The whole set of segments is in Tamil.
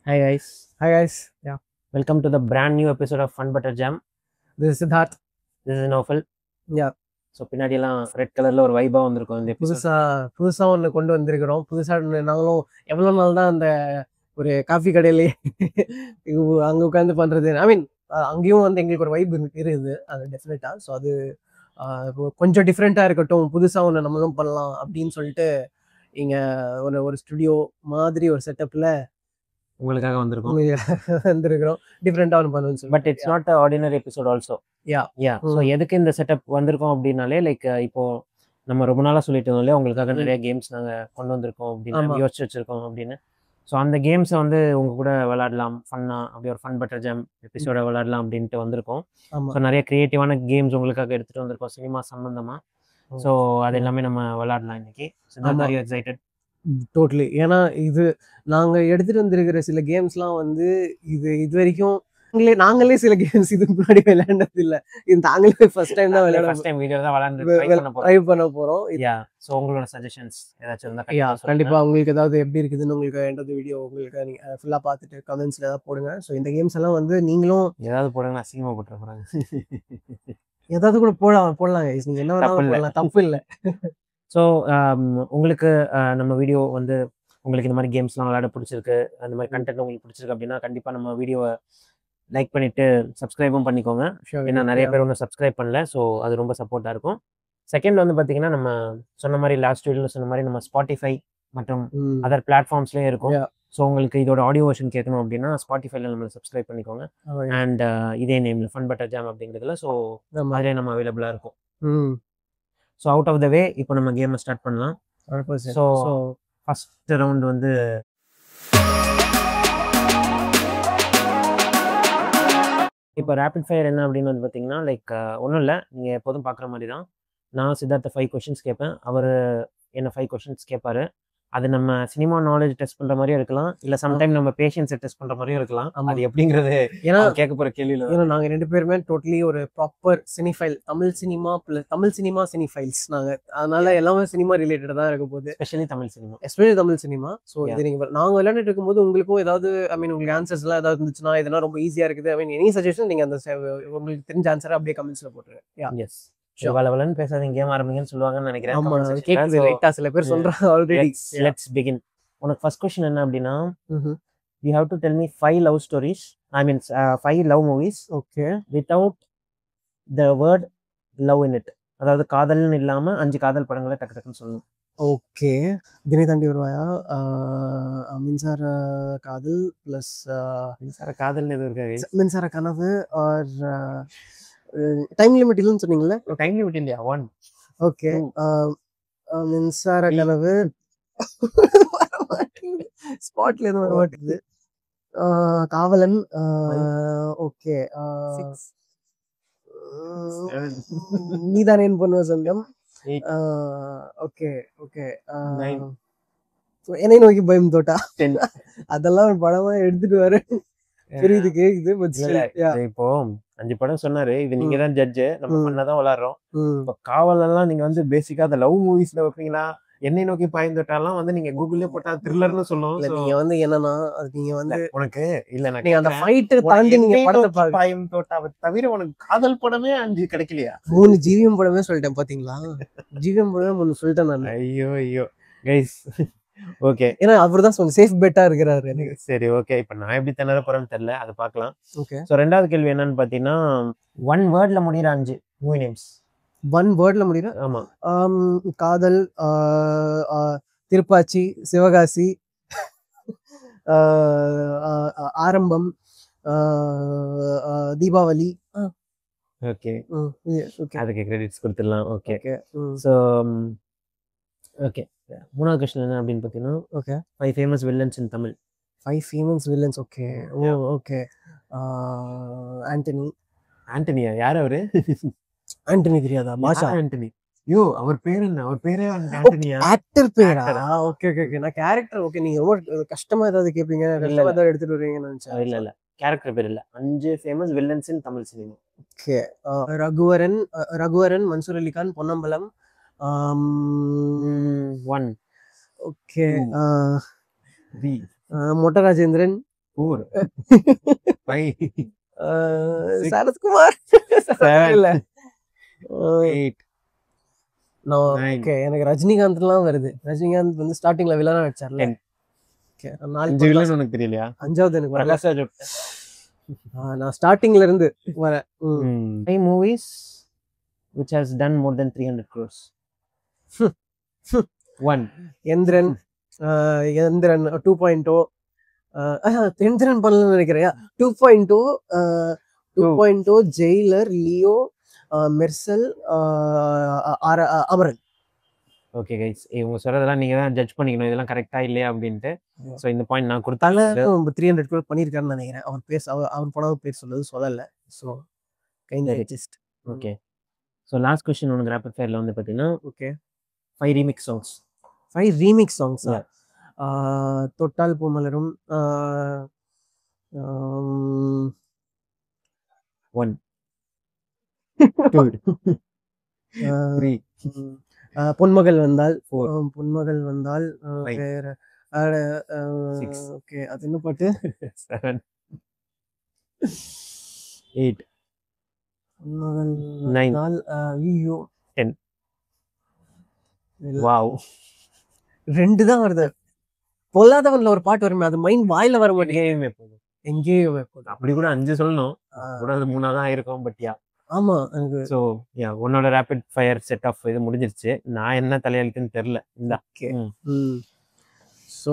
Hi guys, Hi guys. Yeah. welcome to the brand new episode of Fun Butter Jam. This is Siddharth. This is Nofal. Yeah. So பின்னாடியெல்லாம் ரெட் கலரில் ஒரு வைபாக வந்திருக்கும் இந்த எபிசோட். புதுசா ஒன்று கொண்டு வந்திருக்கிறோம். புதுசா நாங்களும் எவ்வளோ நாள் தான் அந்த ஒரு காஃபி கடையிலே அங்கே உட்காந்து பண்ணுறது. ஐ மீன் அங்கேயும் வந்து எங்களுக்கு ஒரு வைப் இருக்குது அது டெஃபினட்டாக. ஸோ அது கொஞ்சம் டிஃப்ரெண்ட்டாக இருக்கட்டும், புதுசாக ஒன்று நம்மளும் பண்ணலாம் அப்படின்னு சொல்லிட்டு இங்கே ஒரு ஸ்டுடியோ மாதிரி ஒரு செட்டப்பில் உங்களுக்காக வந்திருக்கோம். வந்திருக்கிறோம். டிஃப்ரெண்ட்டாக ஒன்று பண்ணுவோம் சொல்லி. But it's not a ordinary episode also. Yeah so எதுக்கு இந்த செட்டப் வந்திருக்கோம் அப்படின்னாலே லைக் இப்போ நம்ம ரொம்ப நாளாக சொல்லிட்டு இருந்தோம் இல்லையா, உங்களுக்காக நிறைய கேம்ஸ் நாங்கள் கொண்டு வந்திருக்கோம் அப்படின்னு யோசிச்சு வச்சிருக்கோம் அப்படின்னு. ஸோ அந்த கேம்ஸை வந்து உங்கள் கூட விளாடலாம் ஃபன்னாக, அப்படி ஒரு ஃபன் பட்டர் ஜாம் எபிசோட விளாடலாம் அப்படின்ட்டு வந்திருக்கோம். ஸோ நிறைய க்ரியேட்டிவான கேம்ஸ் உங்களுக்காக எடுத்துகிட்டு வந்திருக்கோம் சினிமா சம்மந்தமாக. ஸோ அது எல்லாமே நம்ம விளாடலாம் இன்னைக்கு. So excited totally. ஏன்னா இது நாங்கள் எடுத்துகிட்டு வந்திருக்கிற சில கேம்ஸ்லாம் வந்து இது வரைக்கும் நாங்களே சில கேம்ஸ் இதுக்கு முன்னாடி விளையாண்டது இல்லை. இது நாங்களே ஃபர்ஸ்ட் டைம் தான் ட்ரை பண்ண போகிறோம். ஸோ உங்களோட சஜஷன்ஸ் ஏதாச்சும் இருந்தால் கண்டிப்பாக உங்களுக்கு ஏதாவது எப்படி இருக்குதுன்னு உங்களுக்கு எந்த வீடியோ உங்களுக்கு நீங்கள் ஃபுல்லாக பார்த்துட்டு கமெண்ட்ஸில் ஏதாவது போடுங்க. ஸோ இந்த கேம்ஸ் எல்லாம் வந்து நீங்களும் ஏதாவது போடுங்க, அசிங்கமாக போட்டுற போகிறாங்க. ஏதாவது கூட போடலாம் நீங்கள் என்ன வேணாலும் தப்பு இல்லை. ஸோ உங்களுக்கு நம்ம வீடியோ வந்து உங்களுக்கு இந்த மாதிரி கேம்ஸ்லாம் விளையாட பிடிச்சிருக்கு, அந்த மாதிரி கண்டென்ட் உங்களுக்கு பிடிச்சிருக்கு அப்படின்னா கண்டிப்பாக நம்ம வீடியோவை லைக் பண்ணிவிட்டு சப்ஸ்கிரைபும் பண்ணிக்கோங்க. ஏன்னா நிறைய பேர் ஒன்றும் சப்ஸ்கிரைப் பண்ணல. ஸோ அது ரொம்ப சப்போர்ட்டாக இருக்கும். செகண்ட் வந்து பார்த்தீங்கன்னா நம்ம சொன்ன மாதிரி லாஸ்ட் வீடியோவில் சொன்ன மாதிரி நம்ம ஸ்பாட்டிஃபை மற்றும் அதர் பிளாட்ஃபார்ம்ஸ்லேயும் இருக்கும். ஸோ உங்களுக்கு இதோட ஆடியோ வெர்ஷன் கேட்கணும் அப்படின்னா ஸ்பாட்டிஃபைல நம்மளை சப்ஸ்கிரைப் பண்ணிக்கோங்க. அண்ட் இதே நேமில் ஃபன் பட்டர் ஜாம் அப்படிங்கிறதுல ஸோ அதிலே நம்ம அவைலபிளாக இருக்கும். ஸோ அவுட் ஆஃப் த வே இப்போ நம்ம கேமை ஸ்டார்ட் பண்ணலாம். ஸோ ஃபர்ஸ்ட் ரவுண்ட் வந்து இப்போ ரேபிட் ஃபயர் என்ன அப்படின்னு வந்து பார்த்தீங்கன்னா லைக் ஒன்றும் இல்லை, நீங்கள் எப்போதும் பார்க்குற மாதிரி தான். நான் சித்தார்த்த 5 கொஷின்ஸ் கேட்பேன், அவர் என்ன 5 கொஷின்ஸ் கேட்பாரு. அது நம்ம சினிமா நாலேஜ் டெஸ்ட் பண்ணுற மாதிரியும் இருக்கலாம், இல்லை சம்டைம் நம்ம பேஷன்ஸை டெஸ்ட் பண்ணுற மாதிரியும் இருக்கலாம். அது எப்படிங்கிறது ஏன்னா கேட்க போகிற கேள்வியில். ஏன்னா நாங்கள் 2 பேருமே டோட்டலி ஒரு proper cinephile, Tamil cinema cinephiles நாங்கள். அதனால எல்லாமே சினிமா ரிலேட்டடாக தான் இருக்க போகுது, எஸ்பெஷலி தமிழ் சினிமா. ஸோ இது நீங்கள் நாங்கள் விளையாண்டுட்டு இருக்கும்போது உங்களுக்கும் ஏதாவது ஐ மீன் உங்களுக்கு ஆன்சர்ஸ்லாம் ஏதாவது இருந்துச்சுன்னா இதெல்லாம் ரொம்ப ஈஸியாக இருக்குது, ஐ மீன் எனி சஜஷன் நீங்கள் அந்த உங்களுக்கு தெரிஞ்ச ஆன்சரை அப்படியே கமெண்ட்ஸில் போட்டுருங்க. எஸ் வளவலன்னு பேசாதீங்க, கேம் ஆரம்பிங்கன்னு சொல்லுவாங்கன்னு நினைக்கிறேன். ஆமா கேக்குது லைட்டா, சில பேர் சொல்றாங்க ஆல்ரெடி. Let's begin. உனக்கு ஃபர்ஸ்ட் क्वेश्चन என்ன அப்படினா, you have to tell me 5 love stories, I mean 5 love movies, okay, without the word love in it. அதாவது காதல்னு இல்லாம 5 காதல் படங்களை டக்கு டக்குன்னு சொல்லணும். ஓகே. தினை தாண்டி வருவாயா, மின்சார காதல் பிளஸ் மின்சார காதல்னு எது இருக்கா, மின்சார கனவு ஆர் டைம் லிமிட் இல்லைன்னு சொன்னீங்கல்ல? டைம் லிமிட் இல்லையா? 1. ஓகே. மின்சார கனவு ஸ்பாட்ல எதுவும் வர மாட்டேங்குது. காவலன். ஓகே. நீதானே பொண்ணு சங்கம். Okay okay. என்னை நோக்கி பயம் தோட்டா. அதெல்லாம் ஒரு படமா எடுத்துட்டு வர தெரியுது, கேக்குது. இப்போ 5 படம் சொன்னாரு, இது நீங்க தான் ஜட்ஜு, நம்ம பண்ணதான் விளையாடுறோம். இப்போ காவலெல்லாம் நீங்க வந்து பேசிக்கா அந்த லவ் மூவிஸ்ல வைப்பீங்களா? என்னை நோக்கி பாய்ந்தோட்டாலாம் வந்து நீங்க கூகுள்லயே போட்டா த்ரில்லர்னு சொல்லுவோம். நீங்க வந்து என்னன்னா அது நீங்க வந்து உனக்கு இல்ல நீங்க அந்த ஃபைட் தாண்டி நீங்க படத்தை பாய்ந்தோட்டாவை தவிர உனக்கு காதல் படமே 5 கிடைக்கலையா? 3 ஜிவிஎம் படமே சொல்லிட்டேன் பாத்தீங்களா? ஜிவிஎம் படமே 3 சொல்லிட்டேன் நான். ஐயோ கைஸ். ஓகே, ஏன்னா அவர் தான் கொஞ்சம் சேஃப் பெட்டா இருக்கிறாரு எனக்கு. சரி ஓகே, இப்போ நான் எப்படி திணற போறேன்னு தெரியல, அது பார்க்கலாம். ஓகே. ஸோ ரெண்டாவது கேள்வி என்னன்னு பார்த்தீங்கன்னா, 1 வேர்ட்ல முடிகிற 5 மூவி நேம்ஸ். 1 வேர்ட்ல முடிகிற? ஆமா. காதல், திருப்பாச்சி, சிவகாசி, ஆரம்பம், தீபாவளி. ஓகே ஓகே, அதுக்கு கிரெடிட்ஸ் கொடுத்துடலாம். ஓகே. ஸோ ஓகே, மூணாவது கொஸ்டின் என்ன அப்படின்னு பார்த்தீங்கன்னா, okay, 5 famous villains in Tamil. 5 famous villains. Okay. Okay. Antonio? யார் அவரு? ஆண்டனி தெரியாதா? பாஷா ஆண்டனி. யோ, அவர் பேர் என்ன? அவர் பேரே ஆண்டனியா? ஆக்டர் பேரா? Okay okay okay. நான் கேரக்டர். ஓகே, நீங்க ரொம்ப கஷ்டமா ஏதாவது கேட்பீங்க, கஷ்டமா ஏதாவது எடுத்துட்டு வருவீங்கன்னு நினைச்சேன். இல்ல கேரக்டர் பேர் இல்ல, 5 famous villains in Tamil cinema. Okay. Raghuvaran, Mansoor Alikhan, Ponnambalam. 1. Okay. Motta Rajendran. 4 5 Six. Sarathkumar இல்ல 8 Nine. ஓகே எனக்கு ரஜினிகாந்த்லாம் வருது. ரஜினிகாந்த் வந்து ஸ்டார்டிங்ல வில்லனா நடிச்சார்ல. 10 ஓகே 4 5 வில்லன் உனக்கு தெரியலையா? அஞ்சாவது எனக்கு வரல. பிரகாஷ் ராஜ் நான் ஸ்டார்டிங்ல இருந்து வரேன். 5 movies which has done more than 300 crores. 1 Enthiran 2.0 Enthiran பண்ணலன்னு நினைக்கிறேன். 2.0 2.0 Jailer, Leo, Mersal, Amaran. Okay guys, இவங்க சொல்றதெல்லாம் நீங்க தான் ஜட்ஜ் பண்ணிக்கணும் இதெல்லாம் கரெக்டா இல்லையா அப்படின்ட்டு. ஸோ இந்த பாயிண்ட் நான் கொடுத்தால 300 crore பண்ணியிருக்காருன்னு நினைக்கிறேன். அவர் படம் பேர் சொல்லல. So kind adjust. Okay, so last question உனக்கு ரேபிட் ஃபயர்ல வந்து பார்த்தீங்கன்னா okay 5 remix songs. 5 remix songs. தொட்டால் பூமலரும் 1 2 3 பொன்மகள் வந்தால் 4 பொன்மகள் வந்தால் வேற ஓகே அது என்ன பாட்டு? 7 8 பொன்மகள் 9 வந்தால் ஐயோ 10. வாவ், 2 தான் வருது. பொல்லாதவன்ல ஒரு பாட்டு வருமே, அது மைண்ட் வாயில வர மாட்டேங்குது. எங்கேயோ போகுது. அப்படி கூட 5 சொல்லணும் கூட, அது 3 தான் இருக்கும். பட் யா, ஆமா எனக்கு. ஸோ யா, உன்னோட ரேபிட் ஃபயர் செட் ஆஃப் இது முடிஞ்சிருச்சு. நான் என்ன தலையெழுத்துன்னு தெரியல. இந்த ஸோ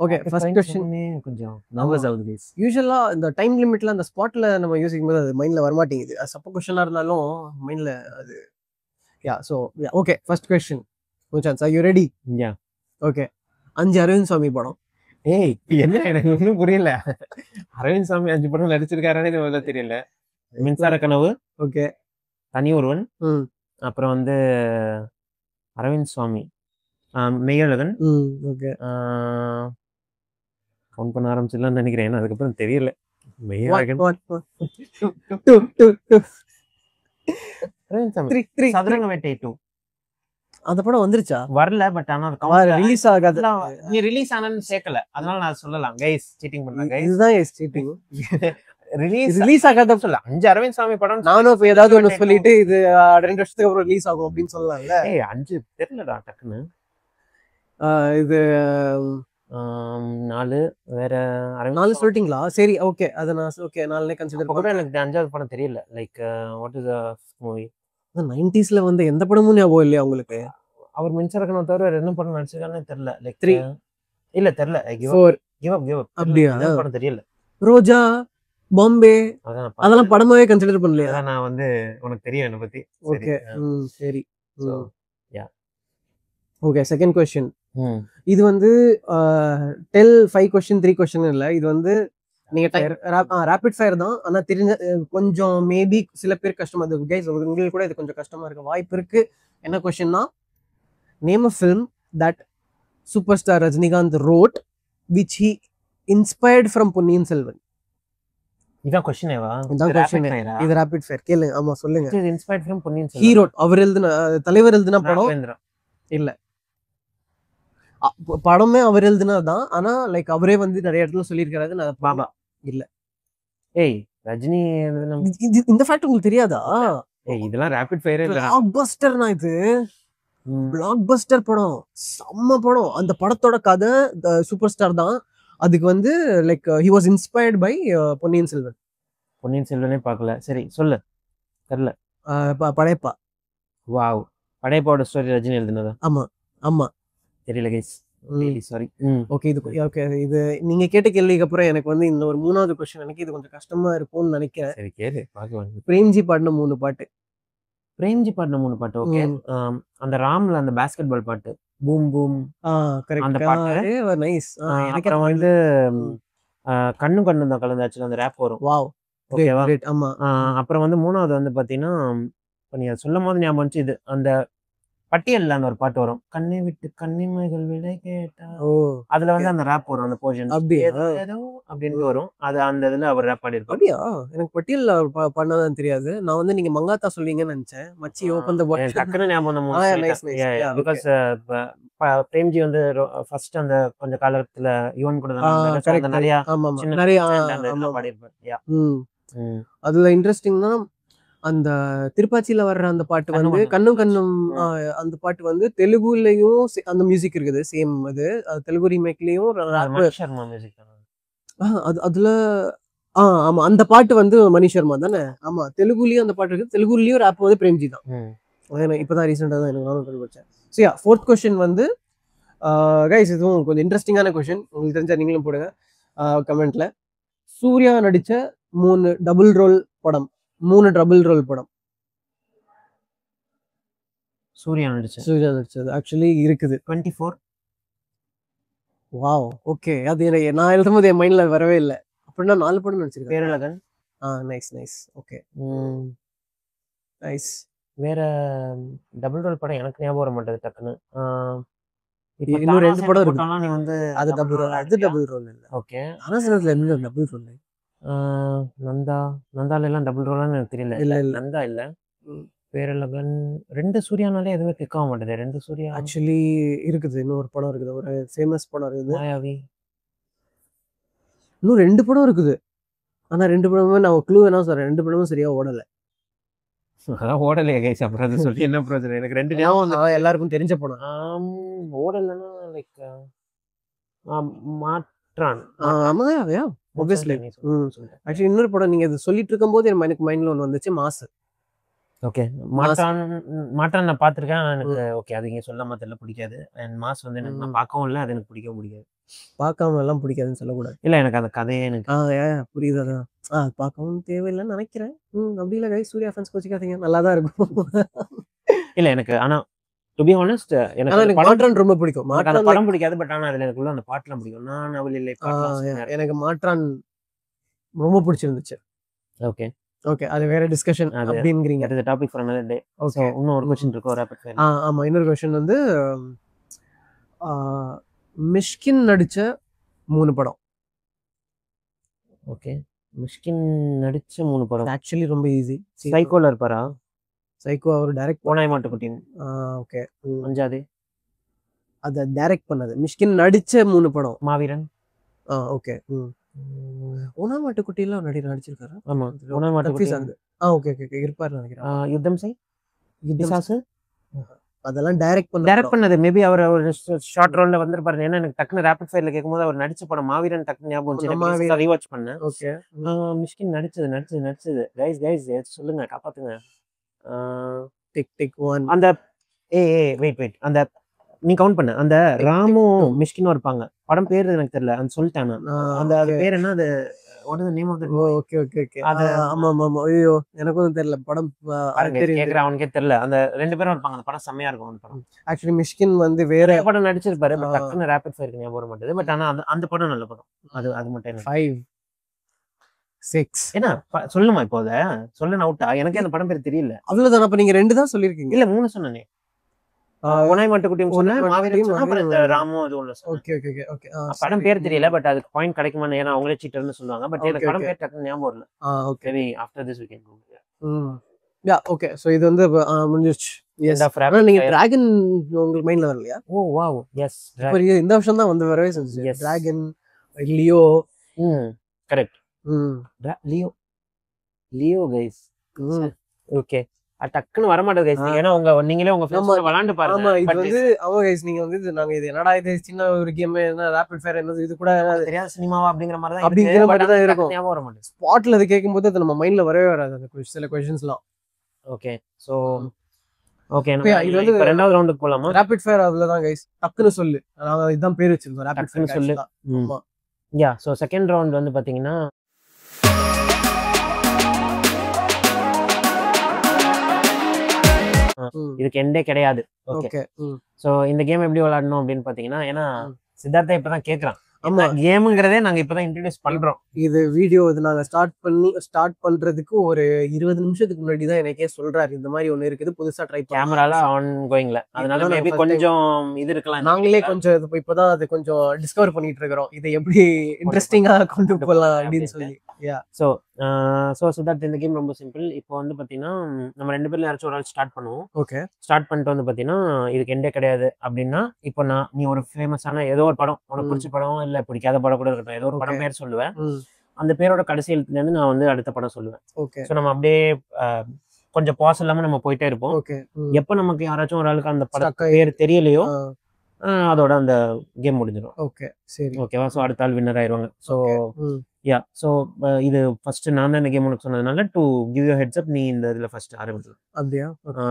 ஓகே ஃபர்ஸ்ட் கொஸ்டின் கொஞ்சம் நர்வஸ் ஆகுது கைஸ். யூசுவலா இந்த டைம் லிமிட்ல அந்த ஸ்பாட்ல நம்ம யோசிக்கும் போது அது மைண்ட்ல வர மாட்டேங்குது. அது சப்ப கொஸ்டினா இருந்தாலும் மைண்ட்ல அது yeah. So okay first question chance. Are you ready? Yeah okay 5 Arvind Swamy படம். ஏய் என்ன, எனக்கு ஒன்றும் புரியல. அரவிந்த் சாமி 5 படம் நடிச்சிருக்காருன்னு தெரியல. மின்சார கனவு, ஓகே தனி ஒருவன், அப்புறம் வந்து அரவிந்த் சுவாமி, மெய்யழகன், ஓகே கவுண்ட் பண்ண ஆரம்பிச்சிடலாம்னு நினைக்கிறேன். அதுக்கப்புறம் தெரியல. மெய்யழகன், அரவிந்த் சாமி, சதுரங்க வேட்டை 2. அந்த படம் வந்துருச்சா? வரல, பட் ஆனா ரிலீஸ் ஆகாது. நீ ரிலீஸ் ஆனன்னு சேர்க்கல, அதனால நான் சொல்லலாம். கைஸ் சீட்டிங் பண்ணலாம் கைஸ். இதுதான் சீட்டிங். ரிலீஸ் ஆகாத சொல்ல. 5 அரவிந்த் சாமி படம் நானும் இப்ப ஏதாவது ஒண்ணு சொல்லிட்டு இது 2 வருஷத்துக்கு அப்புறம் ரிலீஸ் ஆகும் அப்படின்னு சொல்லலாம்ல. ஏய் 5 தெரியலடா டக்குன்னு. இது 4 வேற 4 சொல்லிட்டீங்களா? சரி ஓகே, அத நான் ஓகே 4னே கன்சிடர் பண்ணேன். எனக்கு 5வது படம் தெரியல. Like what is the movie? 90ஸ்ல வந்து எந்த படமும் ஞாபகம் இல்லையா உங்களுக்கு? அவர் மின்சார கனவு தவிர வேற என்ன படம் நடிச்சிருக்கானே தெரியல. லைக் 3 இல்ல தெரியல. 4 கிவ் அப் அப்படியா? படம் தெரியல. ரோஜா, பாம்பே அதெல்லாம் படமாவே கன்சிடர் பண்ணலையா? அதான் நான் வந்து உனக்கு தெரியும் என்ன பத்தி. ஓகே சரி. So yeah okay second question. இது வந்து டெல் 5 क्वेश्चन 3 क्वेश्चन இல்ல. இது வந்து நீங்க ரேபிட் ஃபயர் தான். ஆனா தெரிஞ்ச கொஞ்சம் மேபி சில பேர் கஷ்டமா இருக்கு கைஸ். உங்களுக்கு கூட இது கொஞ்சம் கஷ்டமா இருக்க வாய்ப்பு இருக்கு. என்ன क्वेश्चनனா, name a film that superstar Rajinikanth wrote which he inspired from Ponniyin Selvan. இதான் क्वेश्चनேவா? இதான் क्वेश्चन. இது ரேபிட் ஃபயர் கேளுங்க. ஆமா சொல்லுங்க. இது inspired from Ponniyin Selvan. Hero அவர் எழுதின தலைவர் எழுதின படம் இல்ல. படமே அவர் எழுதினதான். ஆனா லைக் அவரே வந்து நிறைய இடத்துல சொல்லியிருக்காரு. நான் பாபா இல்ல. ஏய் ரஜினி இந்த ஃபேக்ட் உங்களுக்கு தெரியாதா? ஏய் இதெல்லாம் ரேபிட் ஃபயரே இல்ல. பிளாக்பஸ்டர்னா இது. பிளாக்பஸ்டர் படம், செம்ம படம். அந்த படத்தோட கதை சூப்பர் ஸ்டார் தான். அதுக்கு வந்து like he was inspired by Ponniyin Selvan. Ponniyin செல்வனே பார்க்கல. சரி சொல்லு. தெரியல. படையப்பா. வாவ், படையப்பாவோட ஸ்டோரி ரஜினி எழுதினதா? ஆமா ஆமா. தெரியல கைஸ், சாரி. ஓகே இது ஓகே இது நீங்க கேட்ட கேள்விக்கு அப்புறம் எனக்கு வந்து இந்த ஒரு 3வது क्वेश्चन எனக்கு இது கொஞ்சம் கஷ்டமா இருக்கும்னு நினைக்கிறேன். சரி கேளு பார்க்கலாம். பிரேம்ஜி பாடின 3 பாட்டு. பிரேம்ஜி பாடின 3 பாட்டு. ஓகே, அந்த ராம்ல அந்த பாஸ்கெட்பால் பாட்டு பூம் பூம் கரெக்ட். அந்த பாட்டு நைஸ். எனக்கு வந்து கண்ணு கண்ணு தான் கலந்தாச்சு அந்த ரேப் வரும். வாவ் ஓகேவா? ஆமா. அப்புறம் வந்து 3வது வந்து பாத்தீங்கன்னா நீ சொல்லும் போது ஞாபகம் வந்துச்சு. இது அந்த பட்டியல்ல அந்த ஒரு பாட்டு வரும், கண்ணை விட்டு கண்ணிமைகள் விடை கேட்டா. அதுல வந்து அந்த ரேப் வரும் அந்த போர்ஷன். அப்படின்ட்டு வரும். அது அந்த இதுல அவர் ரேப் பாடியிருப்பாரு. அப்படியா? எனக்கு பட்டியல்ல பண்ணதான் தெரியாது. நான் வந்து நீங்க மங்காத்தா சொல்வீங்கன்னு நினைச்சேன். மச்சி ஓப்பன் த எனக்கு பாட்டில். டக்குன்னு ஞாபகம் வந்த ஆ, movie nice nice. Yeah, because Premji வந்து ஃபர்ஸ்ட் அந்த கொஞ்ச காலத்துல யுவன் கூட தானே இருந்தாரு. So, கரெக்ட் அந்த நிறைய ஆமா ஆமா சின்ன நிறைய அந்த ஆமா இதெல்லாம் பாடியிருப்பாரு. ம். அதுல இன்ட்ரெஸ்டிங்னா அந்த திருப்பாச்சியில வர்ற அந்த பாட்டு கண்ணும் வந்து கண்ணும். கண்ணும் அந்த பாட்டு வந்து தெலுங்குலயும் அந்த மியூசிக் இருக்குது சேம். அது தெலுங்கு ரீமேக்லயும் மணி சர்மா மியூசிக் தானே. அதுல ஆமா அந்த பாட்டு வந்து மணி சர்மா தானே. ஆமா தெலுங்குலயும் அந்த பாட்டு இருக்கு. தெலுங்குலயும் ராப் வந்து பிரேம்ஜி தான். இப்பதான் ரீசெண்டா தான் எனக்கு நானும் கண்டுபிடிச்சேன். ஸோ யா, 4th கொஸ்டின் வந்து கைஸ் இதுவும் கொஞ்சம் இன்ட்ரெஸ்டிங்கான கொஸ்டின். உங்களுக்கு தெரிஞ்சா நீங்களும் போடுங்க கமெண்ட்ல. சூர்யா நடிச்ச 3 டபுள் ரோல் படம். சூர்யா நடிச்சது ஆக்சுவலி இருக்குது. 24. Wow, okay. அது நான் எழுதும் போது என் மைண்ட்ல வரவே இல்லை. அப்படின்னா 4 படம் நடிச்சிருக்கேன். பேரழகன். Nice okay nice. வேற டபுள் ரோல் படம் எனக்கு ஞாபகம் வர மாட்டேது டக்குன்னு. இன்னும் 2 படம் இருக்கு. நீ வந்து அது டபுள் ரோல் இல்ல. ஓகே. அனசனத்துல என்ன டபுள் ரோல்? நந்தால எல்லாம் டபுள் ரோலான்னு எனக்கு தெரியல. இல்ல நந்தா இல்ல. பேரழகன் 2 சூர்யானாலே எதுவுமே கிளிக் ஆக மாட்டேது. 2 சூர்யா ஆக்சுவலி இருக்குது. இன்னொரு படம் இருக்குது, ஒரு ஃபேமஸ் படம் இருக்குது, மாயாவி. இன்னும் 2 படம் இருக்குது. ஆனா 2 படமுமே நான் க்ளூ என்ன சொல்றேன், 2 படமும் சரியா ஓடல. அதான் ஓடலையே கைஸ். அப்புறம் அது சொல்லி என்ன பிரச்சனை? எனக்கு 2 ஞாபகம் எல்லாருக்கும் தெரிஞ்ச படம். ஓடலைன்னா லைக் மாற்றான். ஆமாயா obviously. ஆக்சுவலி இன்னொரு படம் நீங்க இது சொல்லிட்டு இருக்கும்போது எனக்கு மைண்ட்ல ஒன்று வந்துச்சு, மாஸ். ஓகே, மாற்றான் நான் பார்த்துருக்கேன். எனக்கு ஓகே அது இங்கே சொல்லாம தெரியல, பிடிக்காது. அண்ட் மாஸ் வந்து எனக்கு நான் பார்க்கவும் இல்லை, அது எனக்கு பிடிக்காது. பார்க்காம எல்லாம் பிடிக்காதுன்னு சொல்லக்கூடாது. இல்லை, எனக்கு அந்த கதையே எனக்கு புரியுது. அதான் பார்க்கவும் தேவையில்லைன்னு நினைக்கிறேன். அப்படி இல்லை கைஸ், சூர்யா ஃபேன்ஸ் கோச்சிக்காதீங்க, நல்லா தான் இருக்கும். இல்லை எனக்கு, ஆனா டு பி ஹானஸ்ட் எனக்கு மாற்றான் ரொம்ப பிடிக்கும். மாற்றான் படம் பிடிக்காது, பட் ஆனால் அதில் எனக்கு உள்ள அந்த பாட்டுலாம் பிடிக்கும். நான் அவள் இல்லை எனக்கு மாற்றான் ரொம்ப பிடிச்சிருந்துச்சு. ஓகே அது வேற டிஸ்கஷன் அப்படிங்கிறீங்க. அது topic for another day. Okay, இன்னும் ஒரு क्वेश्चन இருக்கு, ரேபிட் ஃபயர். ஆமா, இன்னொரு क्वेश्चन வந்து மிஷ்கின் நடிச்ச 3 படம். ஓகே, மிஷ்கின் நடிச்ச 3 படம் ஆக்சுவலி ரொம்ப ஈஸி. சைக்கோல இருப்பாரா? சைக்கோ அவர் டைரக்ட் ஓனாய் மாட்டுக்குட்டி. ஓகே, அஞ்சாவது அத டைரக்ட் பண்ணது. மிஷ்கின் நடிச்ச 3 படம். மாவீரன். ஓகே. ஓனாய் மாட்டுக்குட்டிலாம் நடிச்சிருக்காரு. ஆமா, ஓனாய் மாட்டுக்குட்டி. ஓகே இருப்பாரு நினைக்கிறேன். யுத்தம் செய், பிசாசு, அதெல்லாம் டைரக்ட் பண்ணது மேபி அவர் ஒரு ஷார்ட் ரோல்ல வந்திருப்பாரு. ஏன்னா எனக்கு டக்குனு ரேபிட் ஃபயர்ல கேட்கும்போது அவர் நடிச்ச படம் மாவீரன் டக்குனு ஞாபகம் வந்துச்சு. ரீவாட்ச் பண்ணேன். ஓகே, மிஷ்கின் நடிச்சது கைஸ் சொல்லுங்க, காப்பாத்துங்க. டிக் 1 அந்த வெயிட் அந்த நீ கவுண்ட் பண்ண அந்த ராமும் மிஷ்கினும் இருப்பாங்க. படம் பேரு எனக்கு தெரியல, அந்த சொல்லிட்டேன். அந்த பேர் என்ன? அது what is the name of the okay ஆமா ஐயோ எனக்கும் தெரியல. படம் கேக்குறேன், அவனுக்கே தெரியல. அந்த 2 பேரும் இருப்பாங்க. அந்த படம் செம்மையா இருக்கும். அந்த படம் ஆக்சுவலி மிஷ்கின் வந்து வேற படம் நடிச்சிருப்பாரு, பட் டக்குனு ரேபிட் ஃபயருக்கு ஞாபகம் வர மாட்டேது. பட் ஆனா அந்த படம் நல்ல படம். அது மட்டும் 5 6 என்ன சொல்லுமா? இப்போ அத சொல்ல அவுட்டா? எனக்கு அந்த படம் பேர் தெரியல. அவ்வளவுதான். அப்ப நீங்க 2 தான் சொல்லிருக்கீங்க. இல்ல 3 சொன்னனே. ஓனாய் மாட்டுக்குட்டியும் சொன்னேன், மாவீரன், ராமும் அது ஒண்ணு. ஓகே படம் பேர் தெரியல, பட் அதுக்கு பாயிண்ட் கிடைக்குமா? ஏன்னா அவங்களே சீட்டர்னு சொல்லுவாங்க. பட் எனக்கு படம் பேர் டக்குனு ஞாபகம் வரல. Okay, after this we can go. Ya okay. So இது வந்து முடிஞ்சிருச்சு. எஸ், நீங்க டிராகன் உங்களுக்கு மைண்ட்ல வரலையா? Oh wow, yes. இந்த வருஷம் தான் வந்து வரவே செஞ்சு. Dragon, Leo. Correct. Leo guys. Okay, டக்குன்னு வர மாட்டேது கைஸ். ஏன்னா நீங்களே உங்க ஃப்ரெண்ட்ஸ் கூட விளையாண்டு பாருங்க. ஆமா, இது வந்து கைஸ் நீங்க வந்து நாங்க இது என்னடா இது சின்ன ஒரு கேம், என்ன ரேபிட் ஃபயர், என்னது இது கூட தெரியாத சினிமாவா அப்படிங்கிற மாதிரி தான் இருக்கும். ஞாபகம் வர மாட்டேது. ஸ்பாட்ல அது கேட்கும்போது அது நம்ம மைண்ட்ல வரவே வராது அந்த சில क्वेश्चंसலாம். ஓகே, சோ ஓகே, இது வந்து இரண்டாவது ரவுண்டுக்கு போலாமா? ரேபிட் ஃபயர் அவ்வளவுதான் கைஸ். டக்குன்னு சொல்லு. நாங்க இதான் பேர் வச்சிருந்தோம், ரேபிட் ஃபயர் சொல்லு. ஆமா யா. சோ செகண்ட் ரவுண்ட் வந்து பாத்தீங்கன்னா இதுக்கு எண்டே கிடையாது. ஓகே, சோ இந்த கேம் எப்படி விளையாடணும் அப்படின்னு பாத்தீங்கன்னா, ஏன்னா சித்தார்த்தா இப்பதான் கேக்குறான். ஆமா கேமுங்கிறதே நாங்க இப்பதான் இன்ட்ரடியூஸ் பண்றோம். இது வீடியோ இது நாங்க ஸ்டார்ட் பண்றதுக்கு ஒரு 20 நிமிஷத்துக்கு முன்னாடி தான் எனக்கே சொல்றாரு இந்த மாதிரி ஒண்ணு இருக்குது புதுசா ட்ரை கேமரால ஆன் கோயிங்ல, அதனால இப்பதான் மேபி நாங்க first time கொஞ்சம் இது இருக்கலாம். நாங்களே கொஞ்சம் இப்பதான் அது கொஞ்சம் டிஸ்கவர் பண்ணிட்டு இருக்கிறோம் இதை எப்படி இன்ட்ரெஸ்டிங்கா கொண்டு போகலாம் அப்படின்னு சொல்லி ஸோ சித்தார்த் இந்த கேம் ரொம்ப சிம்பிள். இப்போ வந்து பார்த்தீங்கன்னா நம்ம 2 பேர்ல யாராச்சும் ஒரு ஆள் ஸ்டார்ட் பண்ணுவோம். ஓகே ஸ்டார்ட் பண்ணிட்டு வந்து பார்த்தீங்கன்னா இதுக்கு எண்டே கிடையாது அப்படின்னா, இப்போ நீ ஒரு ஃபேமஸான ஏதோ ஒரு படம், உனக்கு பிடிச்ச படம் இல்லை பிடிக்காத படம் கூட இருக்கட்டும், ஏதோ ஒரு படம் பேர் சொல்லுவேன். அந்த பேரோட கடைசி எழுத்துலேருந்து நான் வந்து அடுத்த படம் சொல்லுவேன். ஓகே ஸோ நம்ம அப்படியே கொஞ்சம் பாஸ் இல்லாமல் நம்ம போயிட்டே இருப்போம். ஓகே எப்போ நமக்கு யாராச்சும் ஒரு ஆளுக்கு அந்த படம் பேர் தெரியலையோ அதோட அந்த கேம் முடிஞ்சிடும். ஓகே சரி ஓகேவா? ஸோ அடுத்த ஆள் வின்னர் ஆயிடுவாங்க. ஸோ ஸோ இது ஃபர்ஸ்ட் நான் தான் இந்த கேம் உனக்கு சொன்னதுனால to give you heads up, நீ இந்த இதில் ஃபர்ஸ்ட் ஆரம்பிச்சு அப்படியா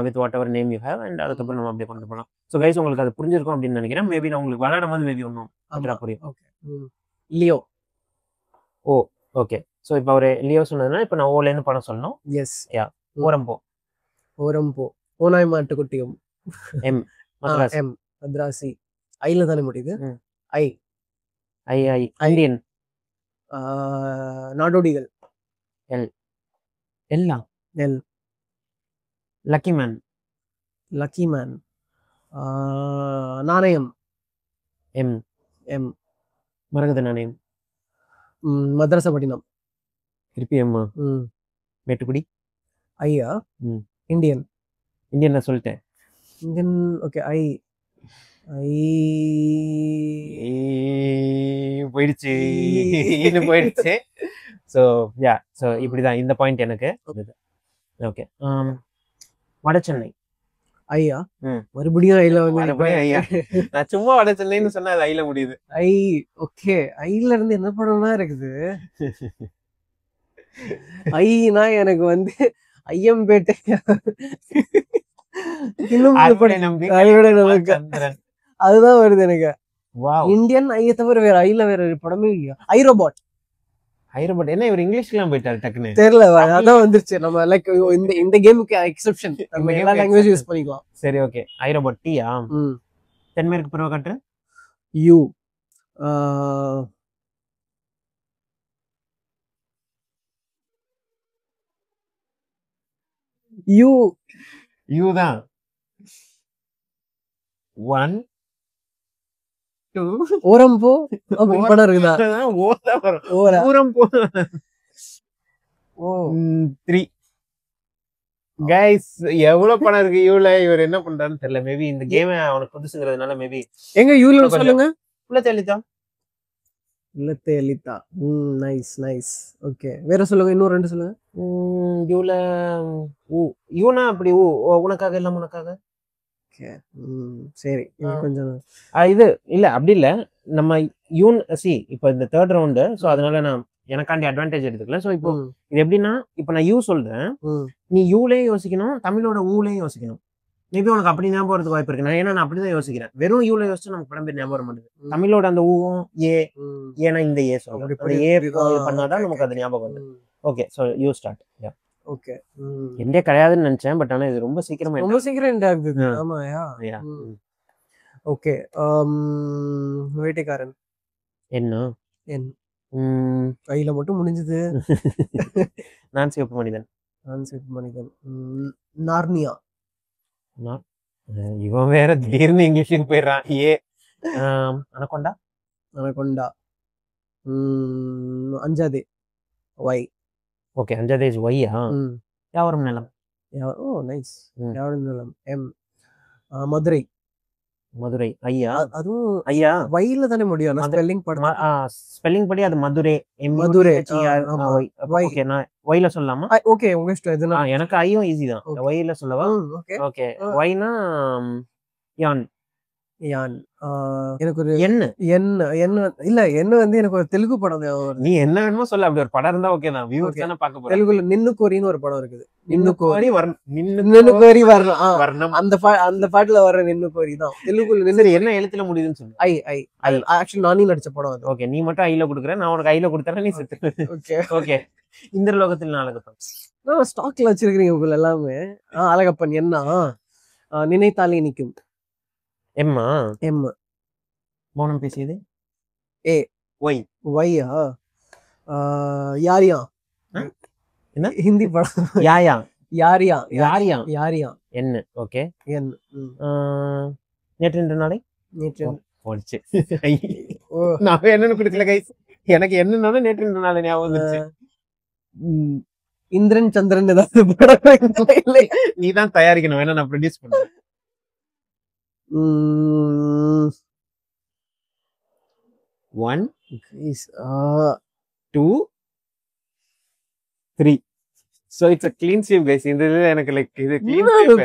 with whatever name you have, and அதுக்கப்புறம் நம்ம அப்படியே கொண்டு போகலாம். ஸோ கைஸ் உங்களுக்கு அது புரிஞ்சிருக்கும் அப்படின்னு நினைக்கிறேன். மேபி நான் உங்களுக்கு விளையாடும் போது மேபி ஒன்றும் புரியும். Okay Leo. Oh okay. So இப்போ ஒரு லியோ சொன்னதுனால இப்போ நான் ஓலேருந்து படம் சொல்லணும். எஸ் ஓரம்போ. ஓரம்போ ஓனாய் மாட்டுக்குட்டியும். எம் மദ്രാസ്. எம் மദ്രാசி. ஐல தானே முடியுது. ஐ ஐ ஐ இந்தியன். நாடோடிகள். எல் எல்லாம். L lucky man. Lucky man. நாணயம். எம் எம் மரகத நாணயம். மദ്രാസപட்டினம். திருப்பி எம்மா. மேட்டுக்குடி. ஐயா இந்தியன். இந்தியன் நான் சொல்லிட்டேன். Indian okay. ஐ ஐ போயிடுச்சு போயிடுச்சு. ஸோ ஸோ இப்படிதான் இந்த பாயிண்ட் எனக்கு. ஓகே வட சென்னை. ஐயா மறுபடியும் ஐல வந்து ஐயா நான் சும்மா வட சென்னைன்னு சொன்னா அது ஐல முடியுது. ஐ ஓகே. ஐல இருந்து என்ன படம்லாம் இருக்குது? ஐனா எனக்கு வந்து ஐயம்பேட்டை. அதுதான் வருது எனக்கு. இந்தியன் ஐய தவிர வேற ஐல வேற படமே இல்லையா? ஐ ரோபோட். ஐ ரோபோட் என்ன இவர் இங்கிலீஷ்லாம் போயிட்டாரு டக்குன்னு தெரியல. அதான் வந்துருச்சு. நம்ம லைக் இந்த கேமுக்கு எக்ஸெப்ஷன் நம்ம எல்லா லாங்குவேஜ் யூஸ் பண்ணிக்கலாம். சரி ஓகே. ஐ ரோபோட். டீயா? தென்மேற்கு பருவக்காற்று. யூ யூ யூ தான். 1 2 ஓரம்போ படம் இருக்குதா? ஓரம்போ. 3 கைஸ் எவ்வளவு படம் இருக்கு யூல. இவர் என்ன பண்றாருன்னு தெரியல. மேபி இந்த கேம் அவனுக்கு புதுசுங்கிறதுனால மேபி. எங்க யூல சொல்லுங்க. உள்ளத்தெளித்தா. உள்ளத்தெளித்தா. Nice nice. ஓகே வேற சொல்லுங்க. இன்னும் 2 சொல்லுங்க. யூல யூனா அப்படி உனக்காக எல்லாம் உனக்காக. சரி கொஞ்சம் இது இல்ல அப்படி இல்ல. நம்ம யூன் சி இப்போ இந்த 3rd ரவுண்டு. ஸோ அதனால நான் எனக்காண்டி அட்வான்டேஜ் எடுத்துக்கல. ஸோ இப்போ இது எப்படின்னா, இப்போ நான் யூ சொல்றேன், நீ யூலேயும் யோசிக்கணும், தமிழோட ஊலேயும் யோசிக்கணும். மேபி உனக்கு அப்படி ஞாபகம் வரதுக்கு வாய்ப்பு இருக்கு. ஏன்னா நான் அப்படிதான் யோசிக்கிறேன். வெறும் யூல யோசிச்சு நமக்கு படம் பேர் ஞாபகம் வர மாட்டேங்குது. தமிழோட அந்த ஊவும் ஏ ஏன்னா இந்த ஏ சொல்றோம். ஏ பண்ணாதான் நமக்கு அது ஞாபகம் வருது. Okay so you start. Okay எண்டே கிடையாதுன்னு நினைச்சேன். பட் ஆனா இது ரொம்ப சீக்கிரமா எண்ட் ஆகுது. ஆமாயா. ஓகே வேட்டைக்காரன். என்ன என் கையில மட்டும் முடிஞ்சது. நான் சிவப்பு மனிதன். நார்னியா. இவன் வேற திடீர்னு இங்கிலீஷுக்கு போயிடுறான். ஏ anaconda. Anaconda. Anjathe. Y. Okay Anjathe is ஒய்யா. யாவரும் நிலம். ஓ நைஸ். யாவரும் நிலம். எம் மதுரை. மதுரை. ஐயா அதுவும் ஐயா வைல தானே முடியும். ஸ்பெல்லிங் ஸ்பெல்லிங் படி அது மதுரை. மதுரை. ஓகே நான் ஒய்ல சொல்லலாமா? ஓகே உங்க இஷ்டம். எதுனா எனக்கு ஐயும் ஈஸி தான். ஒய்ல சொல்லவா? ஓகே ஒய்னா யான். யான். எனக்கு ஒரு என்ன இல்ல என்ன வந்து எனக்கு ஒரு தெலுங்கு படம். நீ என்ன வேணுமோ சொல்ல. அப்படி ஒரு படம் இருந்தா ஓகே தான். வியூவர்ஸ் தான பார்க்க போறாங்க. தெலுங்குல நின்னு கோரின்னு ஒரு படம் இருக்குது. நின்னு கோரி வரணும். அந்த பாட்டுல வர நின்னு கோரி தான் தெலுங்குல. நின்னு என்ன எழுத்துல முடியுதுன்னு சொல்லு. ஐ ஆக்சுவலி நானே நடிச்ச படம் அது. ஓகே நீ மட்டும் ஐல குடுக்குறேன், நான் உனக்கு ஐல கொடுத்தறேன், நீ செத்து. Okay okay. இந்திரலோகத்தில் நாளகப்பன். நான் ஸ்டாக்ல வச்சிருக்கீங்க உங்க எல்லாமே. அழகப்பன். என்ன நினைத்தாலே நிக்கும். எம்மா. எம். மௌனம் பேசியது. ஏ ஒய். ஒய்யா யாரியா என்ன ஹிந்தி படம் யாயா யாரியா யாரியா யாரியா என்ன. ஓகே. என் நேற்று இன்று நாளை நேற்று போச்சு. ஓ நான் என்னன்னு குடுக்கல கைஸ். எனக்கு என்னன்னாலும் நேற்று இன்று நாளை ஞாபகம் வந்துச்சு. இந்திரன் சந்திரன் ஏதாவது படம் இல்லை. நீ தான் தயாரிக்கணும், வேணா நான் ப்ரொடியூஸ் பண்ணுவேன். 1 2 3. So it's a clean sweep guys. இந்த இதுல எனக்கு லைக் இது clean sweep.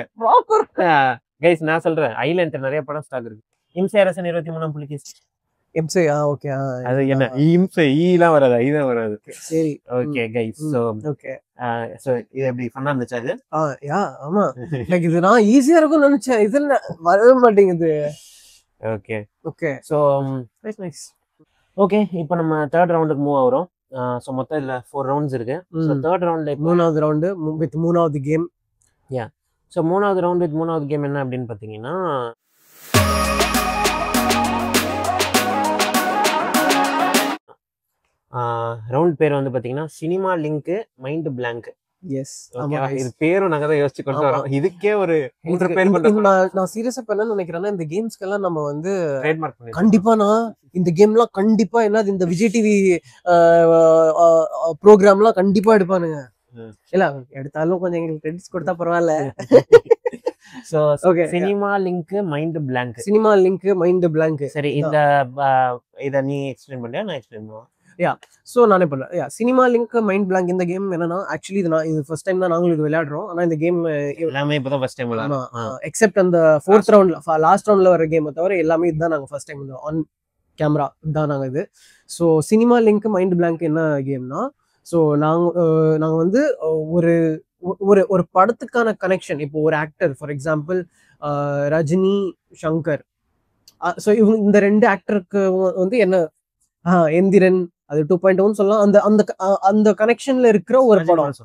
கைஸ் நான் சொல்றேன், ஐலண்ட் நிறைய படம் ஸ்டாக் இருக்கு. இம்சை அரசன் 23ஆம் புலிகேசி. எம்சே ஓகே. அது என்ன இம்சை ஈலாம் வராது, ஐ தான் வராது. சரி okay guys. So okay so இது எப்படி ஃபன்னா இருந்துச்சு அது? யா ஆமா. லைக் இது நான் ஈஸியா இருக்கும்னு நினைச்சேன், இது வரவே மாட்டேங்குது. Okay okay so nice nice. Okay இப்போ நம்ம தேர்ட் ரவுண்டுக்கு மூவ் ஆகுறோம். ஸோ மொத்தம் இதில் 4 ரவுண்ட்ஸ் இருக்கு. ஸோ தேர்ட் ரவுண்டில் மூணாவது ரவுண்டு வித் மூணாவது கேம். ஸோ மூணாவது ரவுண்ட் வித் மூணாவது கேம் என்ன அப்படின்னு பார்த்தீங்கன்னா, ரவுண்ட் பேர் வந்து பார்த்தீங்கன்னா cinema link mind blank. Yes இது பேரும் நாங்க தான் யோசிச்சு கொண்டு வரோம். இதுக்கே ஒரு 3 பேர் நான் சீரியஸா இப்ப என்ன நினைக்கிறேன்னா, இந்த கேம்ஸ்க்கெல்லாம் நம்ம வந்து ட்ரேட்மார்க் பண்ணி கண்டிப்பா நான் இந்த கேம்லாம் கண்டிப்பா என்னது இந்த விஜய் டிவி ப்ரோக்ராம்லாம் கண்டிப்பா எடுப்பானுங்க. இல்ல எடுத்தாலும் கொஞ்சம் எங்களுக்கு கிரெடிட்ஸ் கொடுத்தா பரவாயில்ல. So cinema link mind blank. Cinema link mind blank. சரி, இந்த இத நீ எக்ஸ்பிளைன் பண்றியா நான் எக்ஸ்பிளைன் பண்ணுவேன்? ஸோ நானே பண்ணேன். சினிமா லிங்க் மைண்ட் பிளாங்க் இந்த கேம் என்னன்னா, ஆக்சுவலி இது ஃபர்ஸ்ட் டைம் தான் நாங்களும் இது விளையாடுறோம். ஆனா இந்த கேம் எல்லாமே இப்பதான் ஃபர்ஸ்ட் டைம் விளையாடுறோம். எக்ஸெப்ட் அந்த 4th ரவுண்ட்ல லாஸ்ட் ரவுண்ட்ல வர கேமை தவிர எல்லாமே இதுதான் நாங்கள் ஃபர்ஸ்ட் டைம் ஆன் கேமரா இதுதான் நாங்கள் இது. So cinema link mind blank என்ன கேம்னா, ஸோ நாங்கள் வந்து ஒரு ஒரு ஒரு படத்துக்கான கனெக்ஷன், இப்போ ஒரு actor for example Rajini Shankar, so இவங்க இந்த 2 ஆக்டருக்கு வந்து என்ன எந்திரன் அது 2.1 சொல்லலாம். அந்த அந்த அந்த கனெக்ஷன்ல இருக்கிற ஒரு படம்.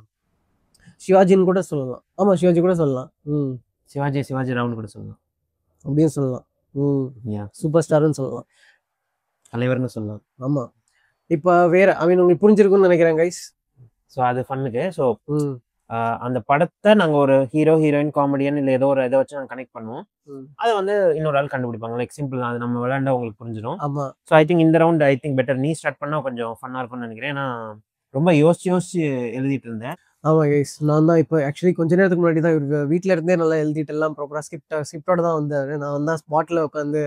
சிவாஜின்னு கூட சொல்லலாம். ஆமா சிவாஜி கூட சொல்லலாம். சிவாஜி ரவுண்ட் கூட சொல்லலாம், அப்படின்னு சொல்லலாம். சூப்பர் ஸ்டார்னு சொல்லலாம், தலைவர்னு சொல்லலாம். ஆமா. இப்போ வேற உங்களுக்கு புரிஞ்சிருக்கும்னு நினைக்கிறேன் கைஸ். ஸோ அது ஃபன்னுக்கு. ஸோ அந்த படத்தை நாங்கள் ஒரு ஹீரோ ஹீரோயின் காமெடியன் இல்லை ஏதோ ஒரு இதை வச்சு நாங்கள் கனெக்ட் பண்ணுவோம். அதை வந்து இன்னொரு ஆள் கண்டுபிடிப்பாங்க. லைக் சிம்பிள் தான், அது நம்ம விளையாண்டா உங்களுக்கு புரிஞ்சிடும். ஆமா. ஸோ ஐ திங்க் இந்த ரவுண்ட் ஐ திங்க் பெட்டர் நீ ஸ்டார்ட் பண்ணால் கொஞ்சம் ஃபன்னாக இருக்கும்னு நினைக்கிறேன். ஏன்னா ரொம்ப யோசிச்சு எழுதிட்டு இருந்தேன். ஆமா கைஸ், நான் தான் இப்போ ஆக்சுவலி கொஞ்ச நேரத்துக்கு முன்னாடி தான் இவர் வீட்டில் இருந்தே நல்லா எழுதிட்டு எல்லாம் ப்ராப்பராக ஸ்கிரிப்டோட தான் வந்தாரு. நான் தான் ஸ்பாட்ல உட்காந்து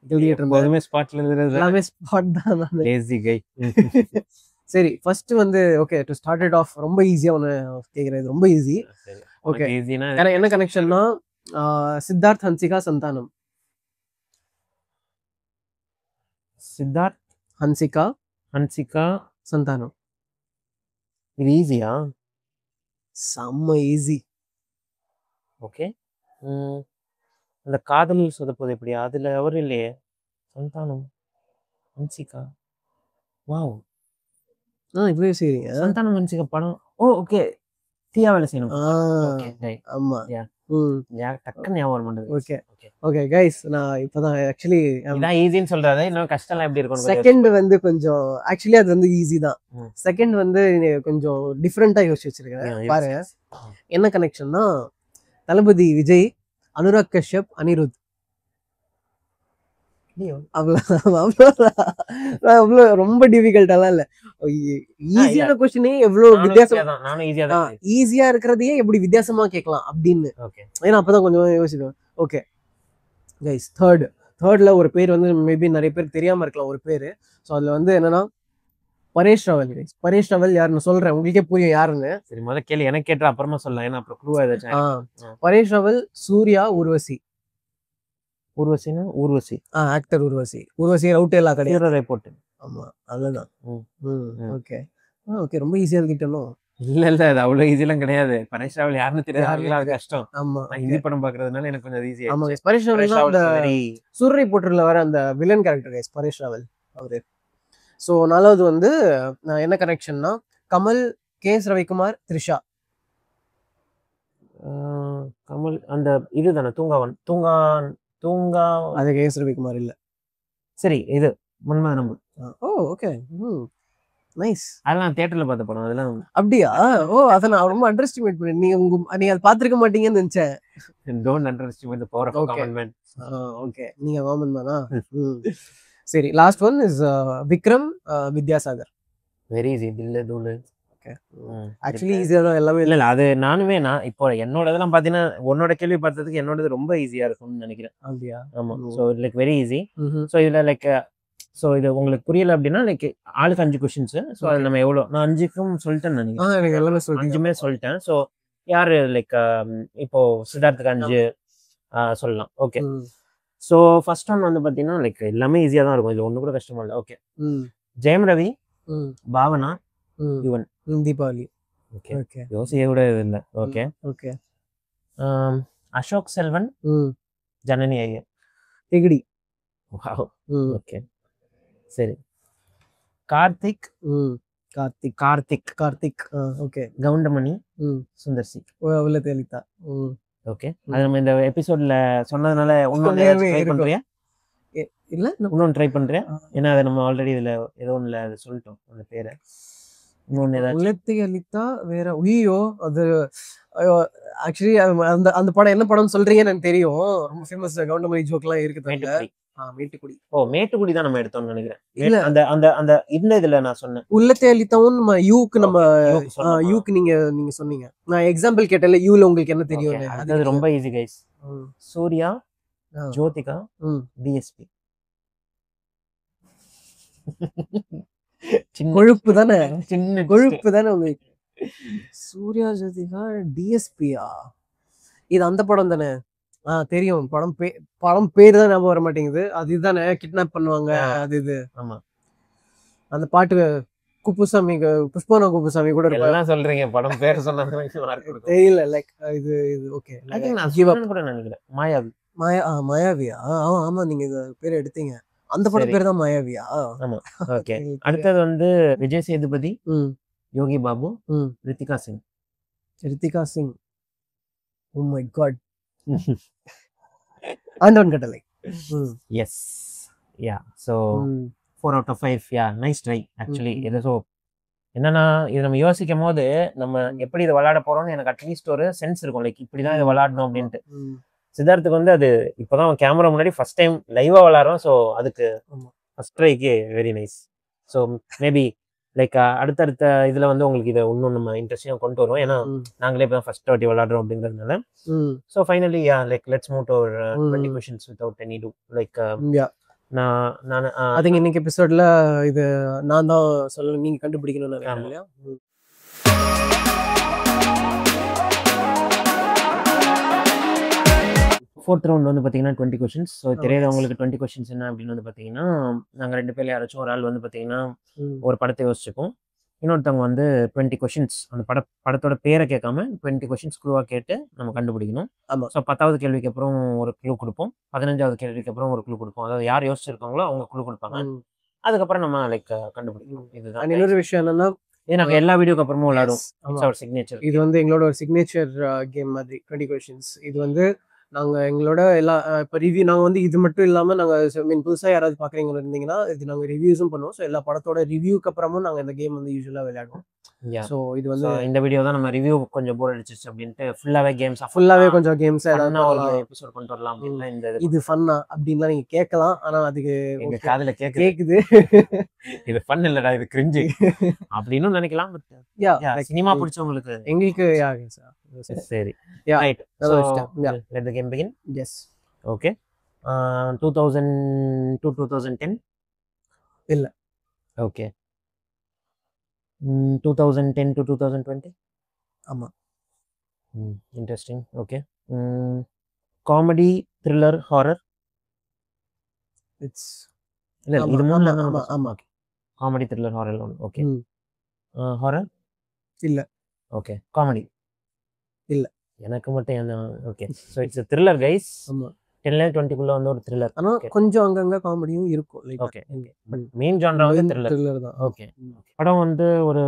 எழுதிட்டு இருந்தேன். எப்போதுமே ஸ்பாட்ல எழுதுறது எல்லாமே ஸ்பாட் தான். லேசி கை. சரி, ஃபர்ஸ்ட் வந்து okay to start it of ரொம்ப ஈஸியா ஒன்று கேட்குறேன். இது ரொம்ப ஈஸி. ஓகே, என்ன கனெக்ஷன்னா சித்தார்த் ஹன்சிகா சந்தானம். சித்தார்த் ஹன்சிகா சந்தானம். இது ஈஸியா? செம்ம ஈஸி. ஓகே. அந்த காதல் சொதப்பது எப்படி, அதுல அவர் இல்லையே சந்தானம் ஹன்சிகா. வாவ், இப்பவே சரிங்க. சந்தானம் ஹன்சிகா படம். ஓ ஓகே, தீயா வேலை செய்யணும். ஆமா. டக்குன்னு ஞாபகம் வர மாட்டேங்குது. ஓகே ஓகே கைஸ், நான் இப்பதான் ஆக்சுவலி இதான் ஈஸின்னு சொல்றாரு. இன்னும் கஷ்டம்லாம் எப்படி இருக்கும்? செகண்ட் வந்து கொஞ்சம் ஆக்சுவலி அது வந்து ஈஸி தான். செகண்ட் வந்து கொஞ்சம் டிஃப்ரெண்டா யோசிச்சு வச்சிருக்கேன். பாருங்க என்ன கனெக்ஷன்னா, தளபதி விஜய், அனுராக் கஷ்யப், அனிருத். அவ்வளோ ரொம்ப டிஃபிகல்ட்டாலாம் இல்ல. ஈஸியான கொஸ்டினே எவ்வளவு வித்தியாசம், ஈஸியா இருக்கிறதையே எப்படி வித்தியாசமா கேட்கலாம் அப்படின்னு. ஏன்னா அப்பதான் கொஞ்சம் யோசிப்பேன். ஓகே கைஸ், தேர்ட்ல ஒரு பேர் வந்து மேபி நிறைய பேருக்கு தெரியாம இருக்கலாம் ஒரு பேரு. ஸோ அதுல வந்து என்னன்னா பரேஷ் ராவல். பரேஷ் ராவல் யாருன்னு சொல்றேன், உங்களுக்கே புரியும் யாருன்னு. சரி, முதல்ல கேள்வி எனக்கு கேட்டா அப்புறமா சொல்லலாம். ஏன்னா அப்புறம் க்ளூ ஏதாச்சும். பரேஷ் ராவல், சூர்யா, ஊர்வசி. ஊர்வசினா ஊர்வசி ஆக்டர் ஊர்வசி. ஊர்வசி ரவுட் எல்லாம் கிடையாது, ரிப்போர்ட். ஆமா அதுதான். ஓகே ஓகே, ரொம்ப ஈஸியா எழுதிட்டோம். இல்ல அது அவ்வளவு ஈஸியெல்லாம் கிடையாது. பரேஷ் ராவல் யாருன்னு தெரியாது, அது கஷ்டம். ஆமா, ஹிந்தி படம் பாக்குறதுனால எனக்கு கொஞ்சம் ஈஸியா. ஆமா, பரேஷ் ராவல் சூரிய ரிப்போர்ட்டர்ல வர அந்த villain character guys, Paresh Rawal அவரு. ஸோ நாலாவது வந்து என்ன கனெக்ஷன்னா, கமல், கேஎஸ் ரவிக்குமார், த்ரிஷா. கமல் அந்த இதுதானே தூங்கா. அது கேஎஸ் ரவிக்குமார் இல்ல. சரி, இது மன்மத நம்பு. ஓ ஓகே. நைஸ். அதெல்லாம் தியேட்டர்ல பார்த்த படம். அதெல்லாம் அப்படியா? ஓ அத நான் ரொம்ப அண்டர் எஸ்டிமேட் பண்ணேன். நீங்க அதை பார்த்திருக்க மாட்டீங்கன்னு நினைச்சேன். டோன்ட் அண்டர் எஸ்டிமேட் தி பவர் power Okay. Common man. Okay, நீங்க காமன் மேனா? சரி, last one is Vikram Vidyasagar. Very easy. தில்லு தூளு. ஓகே. ஆக்சுவலி ஈஸியா தான் எல்லாமே. இல்ல அது நான் இப்போ என்னோட இதெல்லாம் பாத்தீங்கன்னா உன்னோட கேள்வி பார்த்ததுக்கு என்னோடது ரொம்ப ஈஸியா இருக்கும்னு நினைக்கிறேன். அப்படியா? ஆமா. So like very easy. ம்ஹும். ஸோ இதுல லைக் ஸோ இது உங்களுக்கு புரியல அப்படின்னா லைக் ஆளுக்கு 5 கொஷின்ஸ். ஸோ அது நம்ம எவ்வளோ நான் 5க்கும் சொல்லிட்டேன்னு நினைக்கிறேன். எனக்கு எல்லாமே சொல்றீங்க. 5மே சொல்லிட்டேன். ஸோ யாரு லைக் இப்போ சித்தார்த்துக்கு 5 சொல்லலாம். ஓகே. ஸோ ஃபர்ஸ்ட் ஒன் வந்து பார்த்தீங்கன்னா லைக் எல்லாமே ஈஸியாக தான் இருக்கும். இது ஒன்று கூட கஷ்டமா இல்லை. Okay. Jayam Ravi, Bhavana, Yuvan. Deepavali. Okay. Okay. யோசிக்க கூட இல்லை. ஓகே. ஓகே. அசோக் செல்வன், ஜனனி ஐயர். ஹெக்டி. வாவ். ஓகே. சரி. கார்த்திக். கார்த்திக். ஓகே. கவுண்டமணி, சுந்தர் சி. உள்ள தெளித்தா. ஓகே. அது நம்ம இந்த எபிசோட்ல சொன்னதுனால இன்னொன்னு ட்ரை பண்றியா? இல்ல இன்னொன்னு ட்ரை பண்றியா? ஏன்னா அதை நம்ம ஆல்ரெடி இதுல ஏதோ ஒண்ணுல அதை சொல்லிட்டோம் அந்த பேரை. இன்னொன்னு ஏதாவது உள்ளத்தை அளித்தா வேற. ஐயோ அது ஆக்சுவலி அந்த அந்த படம் என்ன படம்னு சொல்றீங்கன்னு எனக்கு தெரியும். ரொம்ப ஃபேமஸ் கவுண்டமணி ஜோக்லாம் இருக்கு. மேட்டுக்குடி. ஓ மேட்டுக்குடி தான் நம்ம எடுத்தோம்னு நினைக்கிறேன். இல்ல அந்த அந்த அந்த இந்த இதுல நான் சொன்னேன் உள்ளத்தை அளித்தவும் நம்ம யூக்கு நீங்க சொன்னீங்க. நான் எக்ஸாம்பிள் கேட்டல யூல உங்களுக்கு என்ன தெரியும்? அது ரொம்ப easy guys. Suriya, Jyothika, DSP. கொழுப்பு தானே? சின்ன கொழுப்பு தானே உங்களுக்கு. சூர்யா, ஜோதிகா, டிஎஸ்பியா? இது அந்த படம் தானே? தெரியும். படம் பேர் தான் ஞாபகம் வர மாட்டேங்குது. அது இதுதானே கிட்னாப் பண்ணுவாங்க அது இது. ஆமா. அந்த பாட்டு குப்புசாமி, புஷ்பனா குப்புசாமி கூட எல்லாம் சொல்றீங்க. படம் பேர் சொன்னா தெரியல. லைக் இது ஓகே. நான் கூட நினைக்கிறேன் மாயாவி. மாயாவியா? ஆமா, நீங்க இந்த பேர் எடுத்தீங்க. அந்த படம் பேர் தான் மாயாவியா? ஆமா. ஓகே. அடுத்தது வந்து Vijay Sethupathi, Yogi Babu, Ritika Singh. Oh my god. Aandavan Kattalai. Yes. Yeah. So 4 out of 5. Yeah nice try actually. இது ஸோ என்னன்னா இது நம்ம யோசிக்கும் போது நம்ம எப்படி இதை விளையாட போறோம்னு எனக்கு அட்லீஸ்ட் ஒரு சென்ஸ் இருக்கும். லைக் இப்படிதான் இதை விளையாடணும் அப்படின்ட்டு. சித்தார்த்துக்கு வந்து அது இப்போதான் கேமரா முன்னாடி ஃபர்ஸ்ட் டைம் லைவா விளையாடுறோம். ஸோ அதுக்கு ஃபர்ஸ்ட் ட்ரைக்கு very nice. So maybe like அடுத்தடுத்த இதுல வந்து உங்களுக்கு இதை இன்னும் நம்ம இன்ட்ரெஸ்டிங்காக கொண்டு வருவோம். ஏன்னா நாங்களே இப்போ ஃபர்ஸ்ட் வாட்டி விளையாடுறோம் அப்படிங்கிறதுனால. So finally like let's move to 20 questions without any do. Like நான் அதுங்க இன்னைக்கு எபிசோட்ல இது நான் தான் சொல்லணும், நீங்க கண்டுபிடிக்கணும்னு நினைக்கிறேன் இல்லையா? ஃபோர்த் ரவுண்ட் வந்து பார்த்தீங்கன்னா 20 questions. ஸோ தெரியாதவங்களுக்கு 20 questions என்ன அப்படின்னு வந்து பார்த்தீங்கன்னா நாங்கள் 2 பேர்ல யாராச்சும் ஒரு ஆள் வந்து பார்த்தீங்கன்னா ஒரு படத்தை யோசிச்சுப்போம். இன்னொருத்தவங்க வந்து 20 questions அந்த படத்தோட பேரை கேட்காம 20 questions குழுவாக கேட்டு நம்ம கண்டுபிடிக்கணும். ஆமாம். ஸோ 10வது கேள்விக்கு அப்புறம் ஒரு க்ளூ கொடுப்போம். 15வது கேள்விக்கு அப்புறம் ஒரு க்ளூ கொடுப்போம். அதாவது யார் யோசிச்சிருக்காங்களோ அவங்க க்ளூ கொடுப்பாங்க. அதுக்கப்புறம் நம்ம லைக் கண்டுபிடிக்கணும். இதுதான். இன்னொரு விஷயம் என்னன்னா இது நாங்கள் எல்லா வீடியோக்கு அப்புறமும் விளையாடுவோம். சிக்னேச்சர். இது வந்து எங்களோட ஒரு சிக்னேச்சர் கேம் மாதிரி 20 questions. இது வந்து நாங்கள் எங்களோட எல்லா இப்போ ரிவ்யூ நாங்கள் வந்து இது மட்டும் இல்லாமல் நாங்கள் புதுசாக யாராவது பார்க்குறீங்க இருந்தீங்கன்னா இது நாங்கள் ரிவ்யூஸும் பண்ணுவோம். ஸோ எல்லா படத்தோட ரிவ்யூக்கு அப்புறமும் நாங்கள் இந்த கேம் வந்து யூஸ்வலாக விளையாடுவோம். ஸோ இது வந்து இந்த வீடியோ தான் நம்ம ரிவ்யூ கொஞ்சம் போர் அடிச்சிச்சு அப்படின்ட்டு ஃபுல்லாகவே கொஞ்சம் கேம்ஸ் ஏதாவது எபிசோட் கொண்டு வரலாம் அப்படின்னா இந்த இது ஃபன்னா அப்படின்லாம் நீங்கள் கேட்கலாம். ஆனால் அதுக்கு எங்க காதில் கேட்குது இது ஃபன் இல்லடா இது கிரிஞ்சு அப்படின்னு நினைக்கலாம். பட் சினிமா பிடிச்சவங்களுக்கு எங்களுக்கு சரி. Right. So let the game begin. Yes. Okay. 2000 to 2010. இல்ல. Okay. 2010 to 2020. ஆமா. Interesting. Okay. Comedy, thriller, horror. It's இல்ல இது மூணு. ஆமா. Comedy, thriller, horror. Okay. Horror? இல்ல. Okay. Comedy. இல்ல. எனக்கு மட்டும் என்ன? Okay. So it's a thriller guys. ஆமா. 10ல 20குள்ள வந்து ஒரு thriller. ஆனா கொஞ்சம் அங்கங்க காமெடியும் இருக்கும். ஓகே. பட் மெயின் ஜானரா வந்து thriller தான். ஓகே. படம் வந்து ஒரு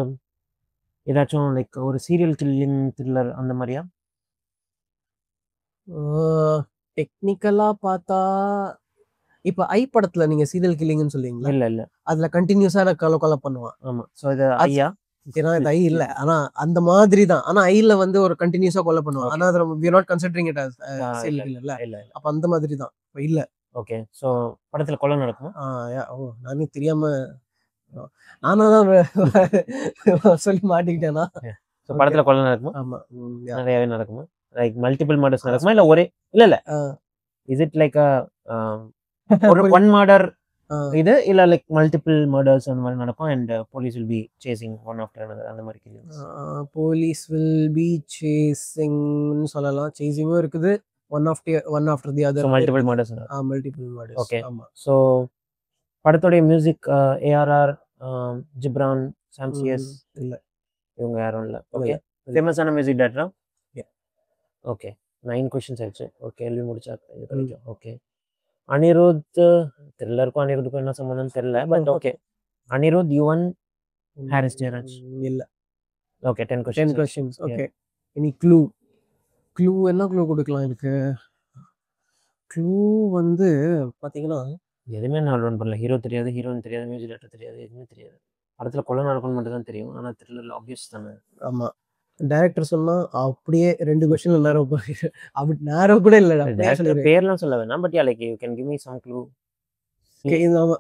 ஏதாச்சும் லைக் ஒரு சீரியல் கில்லிங் thriller அந்த மாதிரியா? டெக்னிக்கலா பார்த்தா இப்போ ஐ படத்துல நீங்க சீரியல் கில்லிங்னு சொல்லுவீங்களா? இல்ல அதுல கண்டினியூஸா கொலை பண்ணுவான். ஆமா. சோ இது ஐயா ஏன்னா இது ஐ இல்ல, ஆனா அந்த மாதிரி தான். ஆனா ஐல வந்து ஒரு கண்டினியூஸா கொலை பண்ணுவான். ஆனா அது we are not considering it as serial கில்லர்ல. இல்ல அப்ப அந்த மாதிரி தான். இப்ப இல்ல. ஓகே. சோ படத்துல கொலை நடக்குமா? ஓ நானே தெரியாம நானா தான் சொல்லி மாட்டிக்கிட்டேனா? சோ படத்துல கொலை நடக்குமா? ஆமா. நிறையவே நடக்குமா? லைக் மல்டிபிள் மர்டர்ஸ் நடக்குமா இல்ல ஒரே இல்ல இஸ் இட் லைக் ஒரு ஒன் மர்டர் இது இல்ல லைக் மல்டிபிள் மர்டர்ஸ் அந்த மாதிரி நடக்கும் and police will be chasing one after another அந்த மாதிரி கேள்வி. போலீஸ் வில் பி சேசிங்னு சொல்லலாம். சேசிங்கும் இருக்குது. One after the other. Multiple murders. Multiple murders. Okay. ஆமா. சோ படத்தோட மியூசிக் ஏஆர்ஆர், ஜிப்ரான், சாம்சியஸ் இல்ல இவங்க யாரும் இல்ல. ஓகே. ஃபேமஸான மியூசிக் டைரக்டரா? ஓகே. 9 क्वेश्चंस ஆயிடுச்சு. ஓகே கேள்வி முடிச்சா இது கிடைக்கும். ஓகே. அனிருத் த்ரில்லருக்கும் அனிருத்துக்கும் என்ன சம்பந்தம்னு தெரியல பட் ஓகே. அனிருத், யுவன், ஹாரிஸ் ஜெயராஜ் இல்ல. Okay 10 questions. Okay. Any clue என்ன க்ளூ கொடுக்கலாம் இதுக்கு? க்ளூ வந்து பாத்தீங்கன்னா எதுவுமே நான் ரன் பண்ணல. ஹீரோ தெரியாது, ஹீரோயின் தெரியாது, மியூசிக் டைரக்டர் தெரியாது, எதுவுமே தெரியாது. படத்துல கொலை நடக்கும்னு மட்டும் தான் தெரியும். ஆனா த்ரில்லர்ல ஆப்வியஸ் தானே. ஆமா. டைரக்டர் சொன்னா அப்படியே 2 क्वेश्चनல நேரோ போயிரு. அப்படி நேரோ கூட இல்லடா. டைரக்டர் பேர்லாம் சொல்ல வேணாம் but like you can give me some clue.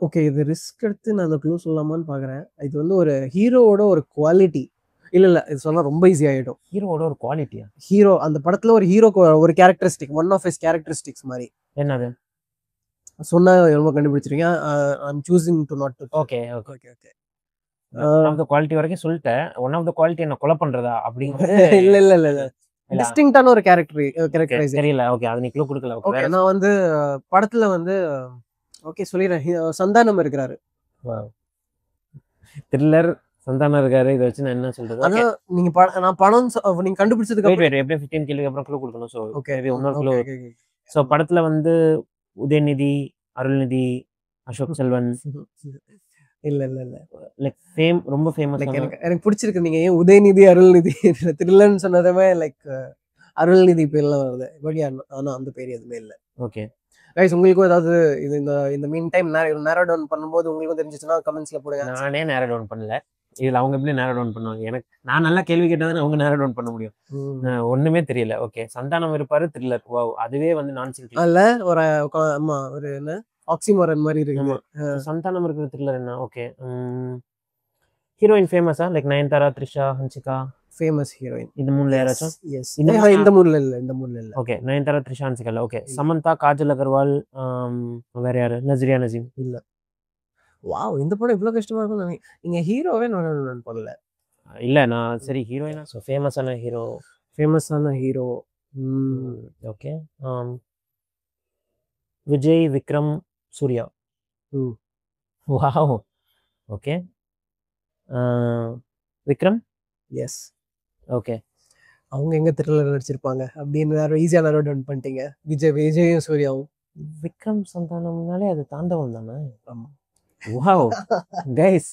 Okay இது ரிஸ்க் எடுத்து நான் அந்த க்ளூ சொல்லலாமான்னு பாக்குறேன். இது வந்து ஒரு ஹீரோவோட ஒரு குவாலிட்டி. இல்ல இது சொன்னா ரொம்ப ஈஸி ஆயிடும். ஹீரோவோட ஒரு குவாலிட்டியா? ஹீரோ அந்த படத்துல ஒரு ஹீரோக்கு ஒரு characteristic, one of his characteristics மாதிரி. என்னது சொன்னா ரொம்ப கண்டுபிடிச்சிருக்கீங்க. I am choosing to not to. Okay. One of the quality வரைக்கும் சொல்லிட்டேன். ஒன் ஆஃப் தி குவாலிட்டி என்ன கொலை பண்றதா அப்படிங்கிறது இல்ல டிஸ்டிங்க்டான ஒரு கேரக்டரைசேஷன் தெரியல. ஓகே அது நீ க்ளூ கொடுக்கல. ஓகே நான் வந்து படத்துல வந்து ஓகே சொல்லிடுறேன். சந்தானம் இருக்கிறாரு. த்ரில்லர் சந்தானம் இருக்காரு. இதை வச்சு நான் என்ன சொல்றது? ஆனா நீங்க நான் படம் நீங்க கண்டுபிடிச்சதுக்கு அப்புறம் எப்படியும் 15 கேள்விக்கு அப்புறம் க்ளூ கொடுக்கணும். சோ ஓகே இன்னொரு க்ளூ. சோ படத்துல வந்து உதயநிதி, அருள்நிதி, அசோக் செல்வன் இல்ல லைக் ரொம்ப ஃபேமஸ். எனக்கு பிடிச்சிருக்கு. நீங்க ஏன் உதயநிதி அருள்நிதி த்ரில்லர்னு சொன்னதுமே லைக் அருள்நிதி பேர்லாம் வருது. பட் ஆனா அந்த பேர் எதுவுமே இல்ல. ஓகே கைஸ் உங்களுக்கும் ஏதாவது இது இந்த மீன் டைம் நேரோ டவுன் பண்ணும்போது உங்களுக்கும் தெரிஞ்சிச்சுன்னா கமெண்ட்ஸ்ல போடுங்க. நானே நேரோ டவுன் பண்ணல. இதுல அவங்க எப்படி நேரோ டவுன் பண்ணுவாங்க? எனக்கு நான் நல்லா கேள்வி கேட்டதானே அவங்க நேரோ டவுன் பண்ண முடியும். ஒண்ணுமே தெரியல. ஓகே சந்தானம் இருப்பாரு, த்ரில்லர். வாவ் அதுவே வந்து நான்சென்ஸ் இல்ல. ஒரு என்ன ஆக்சிமோரன் மாதிரி இருக்கு. சந்தானம் இருக்கிற த்ரில்லர் என்ன? ஓகே ஹீரோயின் ஃபேமஸா? Like Nayanthara, Trisha, Hansika famous heroine. இந்த மூணுல யாராச்சும்? இந்த மூணுல இல்ல. ஓகே நயன்தாரா, த்ரிஷா, ஹன்சிகா இல்ல. ஓகே சமந்தா, காஜல் அகர்வால், வேற யாரு? நஸ்ரியா நசீம் இல்ல. வாவ் இந்த படம் இவ்வளவு கஷ்டமா இருக்கும். நீங்க ஹீரோவே நான் பண்ணல. இல்ல நான் சரி ஹீரோயினா. ஸோ ஃபேமஸான hero. Okay Vijay, Vikram, Suriya. Wow okay Vikram. Yes. Okay அவங்க எங்க த்ரில்லர் நடிச்சிருப்பாங்க அப்படின்னு ஈஸியா நேரோ டவுன் பண்ணிட்டீங்க. விஜயும் சூர்யாவும். விக்ரம் சந்தானம்னாலே அது தாண்டவம் தானே. ஆமா. வாவ் கைஸ்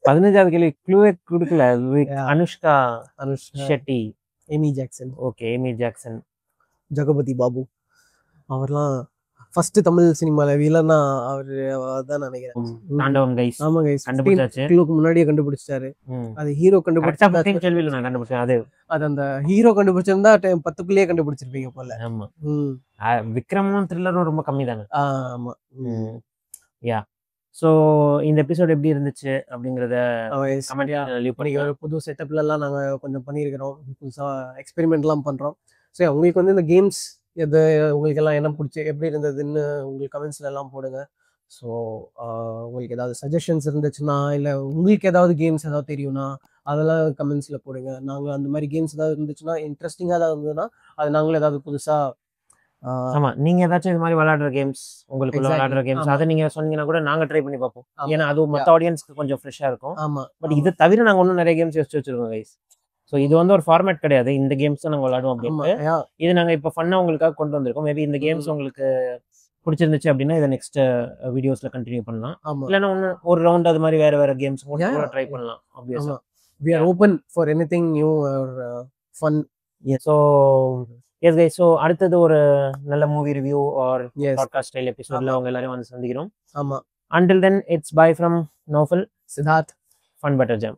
15வது கேள்வி க்ளூவே கொடுக்கல. Anushka Shetty, Amy Jackson. Okay Amy Jackson, Jagapathi Babu. அவர்லாம் ஃபர்ஸ்ட் தமிழ் சினிமால வில்லனா அவரு தான் நினைக்கிறேன். தாண்டவம் கைஸ். ஆமா கைஸ் கண்டுபிடிச்சாச்சு. க்ளூக்கு முன்னாடியே கண்டுபிடிச்சாரு. அது ஹீரோ கண்டுபிடிச்சா 15 கேள்வியில நான் கண்டுபிடிச்சேன். அது அந்த ஹீரோ கண்டுபிடிச்சிருந்தா 10க்குள்ளேயே கண்டுபிடிச்சிருப்பீங்க போல. ஆமா விக்ரமும் த்ரில்லரும் ரொம்ப கம்மி தானே. ஆமா யா. ஸோ இந்த எபிசோட் எப்படி இருந்துச்சு அப்படிங்கிறத ஒரு புது செட்டப்ல எல்லாம் நாங்க கொஞ்சம் பண்ணியிருக்கிறோம். புதுசா எக்ஸ்பெரிமெண்ட்லாம் பண்றோம். ஸோ உங்களுக்கு வந்து இந்த கேம்ஸ் எது உங்களுக்கு எல்லாம் என்ன பிடிச்சி எப்படி இருந்ததுன்னு உங்களுக்கு கமெண்ட்ஸ்ல எல்லாம் போடுங்க. ஸோ உங்களுக்கு ஏதாவது சஜஷன்ஸ் இருந்துச்சுன்னா இல்லை உங்களுக்கு ஏதாவது கேம்ஸ் ஏதாவது தெரியும்னா அதெல்லாம் கமெண்ட்ஸ்ல போடுங்க. நாங்கள் அந்த மாதிரி கேம்ஸ் ஏதாவது இருந்துச்சுன்னா இன்ட்ரெஸ்டிங்காக ஏதாவது இருந்ததுன்னா அது நாங்களும் ஏதாவது புதுசா ஆமா நீங்க ஏதாச்சும் இது மாதிரி விளையாடுற கேம்ஸ் உங்களுக்கு விளையாடுற கேம்ஸ் அதை நீங்க சொன்னீங்கன்னா கூட நாங்க ட்ரை பண்ணி பார்ப்போம். ஏன்னா அது மற்ற ஆடியன்ஸ்க்கு கொஞ்சம் ஃப்ரெஷ்ஷா இருக்கும். ஆமா பட் இது தவிர நாங்க இன்னும் நிறைய கேம்ஸ் யோசிச்சு வச்சிருக்கோம் கைஸ். ஸோ இது வந்து ஒரு ஃபார்மேட் கிடையாது. இந்த கேம்ஸ் தான் நாங்கள் விளையாடுவோம் அப்படின்னு. இது நாங்கள் இப்போ ஃபன்னாக உங்களுக்காக கொண்டு வந்திருக்கோம். மேபி இந்த கேம்ஸ் உங்களுக்கு பிடிச்சிருந்துச்சு அப்படின்னா இதை நெக்ஸ்ட் வீடியோஸ்ல கண்டினியூ பண்ணலாம். இல்லைன்னா ஒரு ரவுண்ட் அது மாதிரி வேற கேம்ஸ் ட்ரை பண்ணலாம். ஆப்வியஸா we are open for anything new or fun. So yes guys, so அடுத்தது ஒரு நல்ல மூவி ரிவ்யூ ஆர் எஸ் பாட்காஸ்ட் ஸ்டைல் எபிசோட்ல அவங்க எல்லாரையும் வந்து சந்திக்கிறோம். ஆமா Until then, it's bye from Naufal, Siddharth Fun Butter Jam.